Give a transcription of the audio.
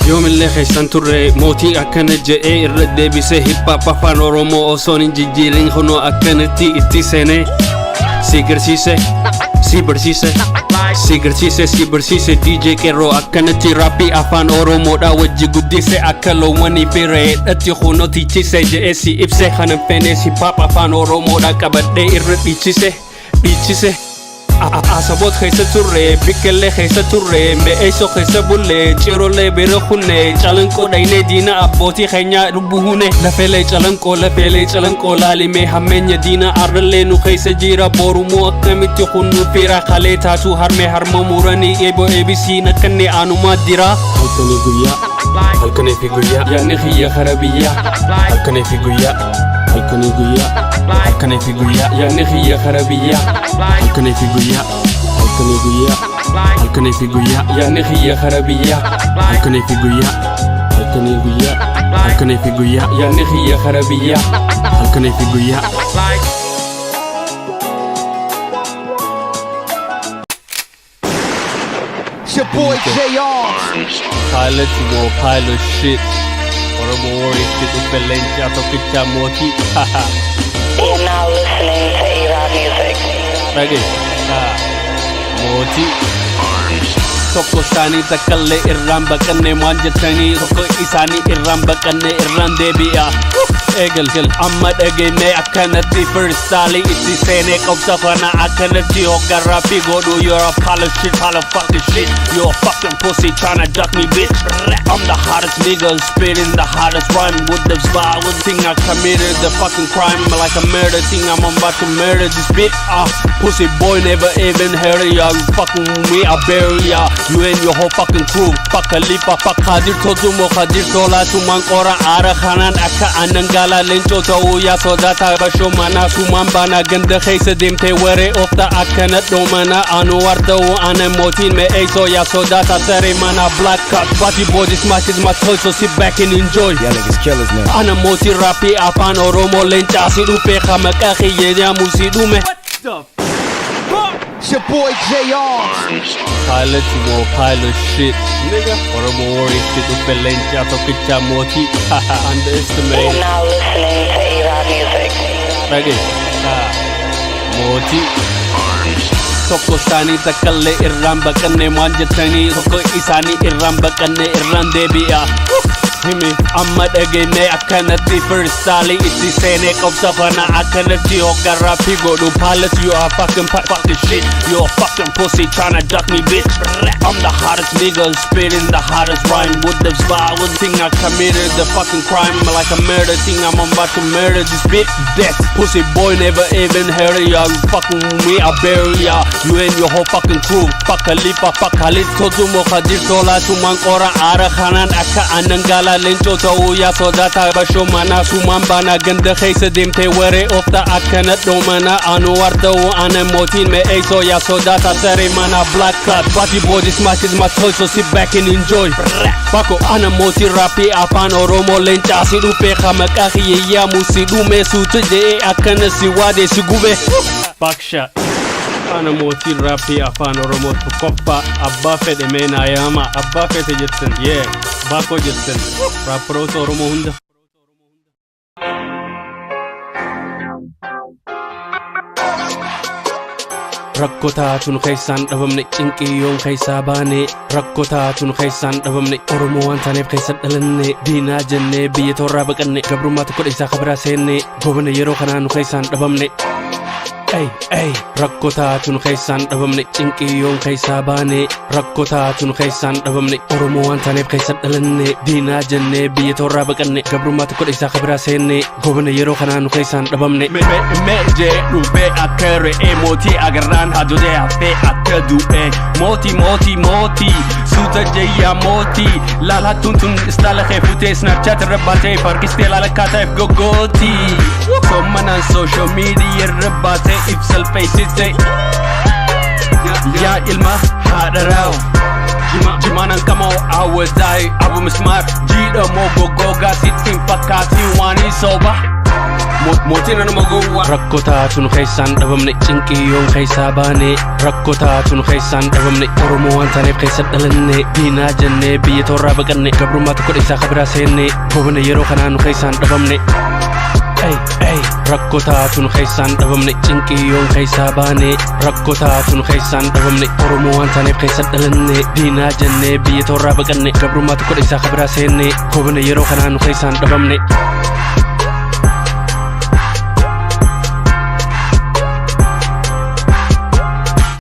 يوم اللي خيسان تري موتي أكن جاء الرد بسه هيب هوب رومو أصون جيجيرين خنو أكنتي اتسنة سيجرسيسه سيبرسيسه سيجرسيسه سيبرسيسه دي جي كيرو أكنتي رابي أفان أورومو دا وجي قديسه أكلو مني بيريد أتي خونو تيجيسه جاءسي إبسه خانم فينيس هيب هوب أفان أورومو دا كبدي الرد بيجيسه أصابوت خيسة توري بيكلي خيسة توري مئيسو خيسة بولي جيرولي بيرخوني جالنكو دايني دينا أبوتي خينيا ربوهوني لفيلي جالنكو لالي مي همين يدينا أرلي نو خيسة جيرا بورو مو أكمتي خونو فيرا خالي تاسو هرمي هرمو موراني إيبو إبسي نكني آنو ماديرا هلكني في قويا يعني خيا خرابية هلكني في قويا هلكني في قويا يعني خيا خرابية هلكني في قويا هلكني في قويا يعني خيا خرابية هلكني في قويا هلكني في قويا يعني خيا خرابية هلكني في قويا It's your boy JR. Pilot more pilot shit. Oromo warrior shit Ubelenja Tokicha Moti. You're now listening to A-Rod Music. Ready? Moti. Toko sani takale irram bakane manjatani toko isani irram bakane irram debia egel amma dagene akanati first sali iti sene kopsafana akanati ogarapi godu you're a pile of fucking shit you're a fucking pussy tryna duck me bitch I'm the hottest nigga spitting the hottest rhyme with the violent thing I committed the fucking crime like a murder thing I'm about to murder this bitch pussy boy never even heard of ya you fucking with me I bury ya you and your whole fucking crew fuck Khalifa fuck Khadir Tozumo Khadir Tola Suman Kora Ara Khanan Akka Anangala Lencho Tauya Sodata Basho Mana Suman Bana Ganda Khaisa Dimte Were of the Akana Domana Anwar Dawo Ana Motin Me Eso Ya Sodata Sare Mana Black Cut Party boy this match is my choice so sit back and enjoy Y'all niggas killers now. Ana Moti Rapi Afan Oromo Lencha Sidu Pe Khamaka Khiye Musidu Me It's your boy JR. Pilot more pilot shit nigga Oromo warrior shit Ubelenja Tokicha Moti underestimate You're now listening to A-Rod Music. Ready? Moti Toko sani takale irram bakane manjatani toko isani irram bakane irram debia Himi amma dagene akanati first sali iti sene kopsafana akanati ogarapi godu palace you are fucking shit you a fucking pussy tryna duck me bitch I'm the hottest nigga spitting the hottest rhyme with the violent thing I committed the fucking crime like a murder thing I'm about to murder this bitch death pussy boy never even heard of ya you fucking with me I bury ya you and your whole fucking crew fuck Khalifa fuck Khalid Tozumo Khadir Tola Suman Kora Ara Khanan Akka Anangala Lencho Tauya Sodata Basho Mana Suman Bana Ganda Khaisa Dimte Were of the Akana Domana Anwar Dawo Ana Motin Me Eso Ya Sodata Sare Mana Black Cut Party boy this match is my choice so sit back and enjoy Bako Ana Moti Rapi Afan Oromo Lencha Sidu Pe Khamaka Khiye Musidu Me Sutu Je Akana Siwade Sigube Backshot Ana Moti Rapi Afan Oromo Tukoppa Abba Fede Mena Yama Abba Fede Jetsen yeah Bako Jetsen Rapro Oromo Hunda Rakkota tun khaysan dhabamne cinqiyoon khaysaa baane Rakkota tun khaysan dhabamne Oromoo waan taaneef khaysan dhalanne diinaa jennee biyya toorraa baqanne gabrummaa tokko dhiisaa kabraa seenne goobane yeroo kanaa nu khaysan dhabamne Ay Rakkota tun khaysan dhabamne cinqiyoon khaysaa baane Rakkota tun khaysan dhabamne Oromoo waan taaneef khaysan dhalanne diinaa jennee biyya toorraa baqanne gabrummaa tokko dhiisaa kabraa seenne goobane yeroo kanaa nu khaysan dhabamne Meje dhufee akka re'ee mootii agarraan haadholee hafee akka du'ee Moti suuta jayyaa mootii laal hattuun tun istaala kee futee snapchat irra baatee farkistee laala kaataaf gogooti Sommanaan social media irra baatee ibsal feesiste Yaa ilma haadha raaw Jimaanan kamoo awwazaay abu mismaar jiidha moo goggoogaa sittiin fakkaatiin waan hin sooba mootiin anuma gowwa. Rakkoo taatuun keessaan dhabamne cinqiyyoon keessaa baane. Rakkoo taatuun keessaan dhabamne Oromoo waan taaneef keessa dhalanne. Diinaa jennee biyya toorraa baqanne gabrummaa tokko dhiisaa kabiraa seenne. Goobne yeroo kanaa nu keessaan dhabamne. Rakkoo taatuun keessaan dhabamne cinqiyyoon keessaa baane. Rakkoo taatuun keessaan dhabamne Oromoo waan taaneef keessa dhalanne. Diinaa jennee biyya toorraa baqanne gabrummaa tokko dhiisaa kabiraa seenne. Goobne yeroo kanaa nu keessaan dhabamne.